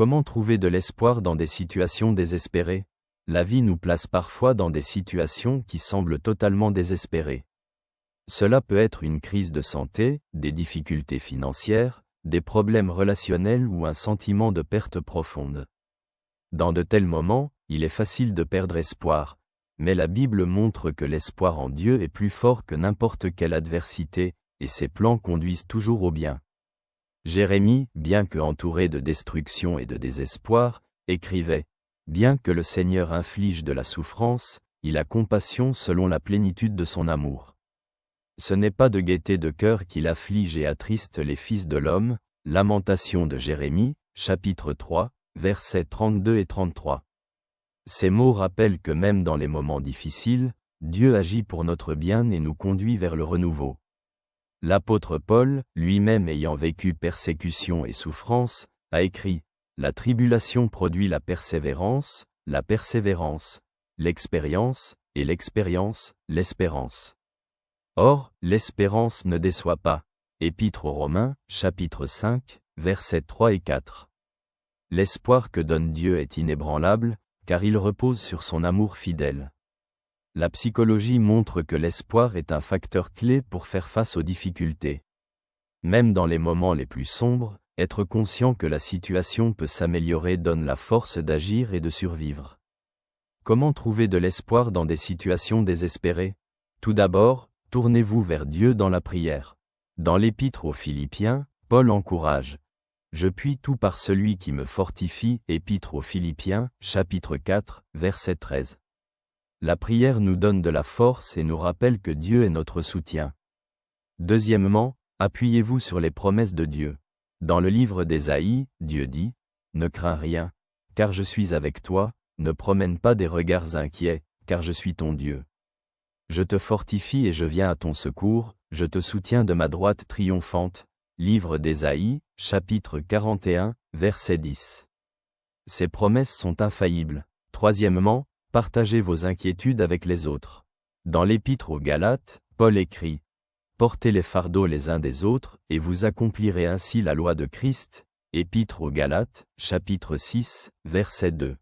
Comment trouver de l'espoir dans des situations désespérées? La vie nous place parfois dans des situations qui semblent totalement désespérées. Cela peut être une crise de santé, des difficultés financières, des problèmes relationnels ou un sentiment de perte profonde. Dans de tels moments, il est facile de perdre espoir, mais la Bible montre que l'espoir en Dieu est plus fort que n'importe quelle adversité, et ses plans conduisent toujours au bien. Jérémie, bien que entouré de destruction et de désespoir, écrivait « Bien que le Seigneur inflige de la souffrance, il a compassion selon la plénitude de son amour. Ce n'est pas de gaieté de cœur qu'il afflige et attriste les fils de l'homme. » Lamentation de Jérémie, chapitre 3, versets 32 et 33. Ces mots rappellent que même dans les moments difficiles, Dieu agit pour notre bien et nous conduit vers le renouveau. L'apôtre Paul, lui-même ayant vécu persécution et souffrance, a écrit « La tribulation produit la persévérance, l'expérience, et l'expérience, l'espérance. Or, l'espérance ne déçoit pas. » Épître aux Romains, chapitre 5, versets 3 et 4. L'espoir que donne Dieu est inébranlable, car il repose sur son amour fidèle. La psychologie montre que l'espoir est un facteur clé pour faire face aux difficultés. Même dans les moments les plus sombres, être conscient que la situation peut s'améliorer donne la force d'agir et de survivre. Comment trouver de l'espoir dans des situations désespérées? Tout d'abord, tournez-vous vers Dieu dans la prière. Dans l'Épître aux Philippiens, Paul encourage « Je puis tout par celui qui me fortifie » Épître aux Philippiens, chapitre 4, verset 13. La prière nous donne de la force et nous rappelle que Dieu est notre soutien. Deuxièmement, appuyez-vous sur les promesses de Dieu. Dans le livre d'Ésaïe, Dieu dit « Ne crains rien, car je suis avec toi, ne promène pas des regards inquiets, car je suis ton Dieu. Je te fortifie et je viens à ton secours, je te soutiens de ma droite triomphante. » Livre d'Ésaïe, chapitre 41, verset 10. Ces promesses sont infaillibles. Troisièmement, partagez vos inquiétudes avec les autres. Dans l'Épître aux Galates, Paul écrit « Portez les fardeaux les uns des autres, et vous accomplirez ainsi la loi de Christ. » Épître aux Galates, chapitre 6, verset 2.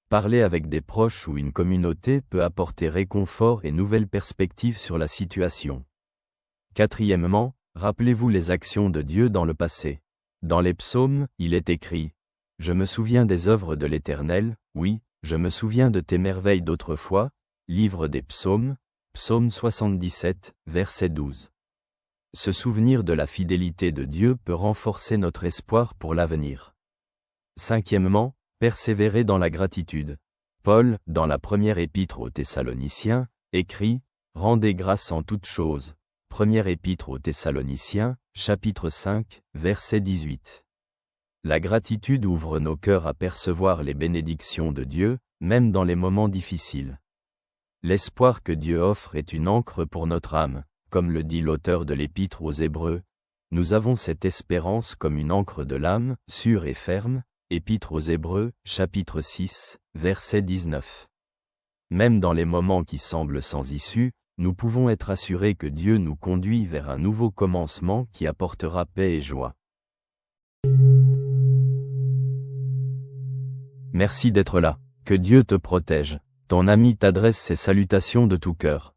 Parler avec des proches ou une communauté peut apporter réconfort et nouvelles perspectives sur la situation. Quatrièmement, rappelez-vous les actions de Dieu dans le passé. Dans les psaumes, il est écrit « Je me souviens des œuvres de l'Éternel, oui, je me souviens de tes merveilles d'autrefois. » Livre des psaumes, psaume 77, verset 12. Se souvenir de la fidélité de Dieu peut renforcer notre espoir pour l'avenir. Cinquièmement, persévérer dans la gratitude. Paul, dans la première épître aux Thessaloniciens, écrit « Rendez grâce en toutes choses. » Première épître aux Thessaloniciens, chapitre 5, verset 18. La gratitude ouvre nos cœurs à percevoir les bénédictions de Dieu, même dans les moments difficiles. L'espoir que Dieu offre est une ancre pour notre âme, comme le dit l'auteur de l'Épître aux Hébreux. Nous avons cette espérance comme une ancre de l'âme, sûre et ferme. Épître aux Hébreux, chapitre 6, verset 19. Même dans les moments qui semblent sans issue, nous pouvons être assurés que Dieu nous conduit vers un nouveau commencement qui apportera paix et joie. Merci d'être là. Que Dieu te protège. Ton ami t'adresse ses salutations de tout cœur.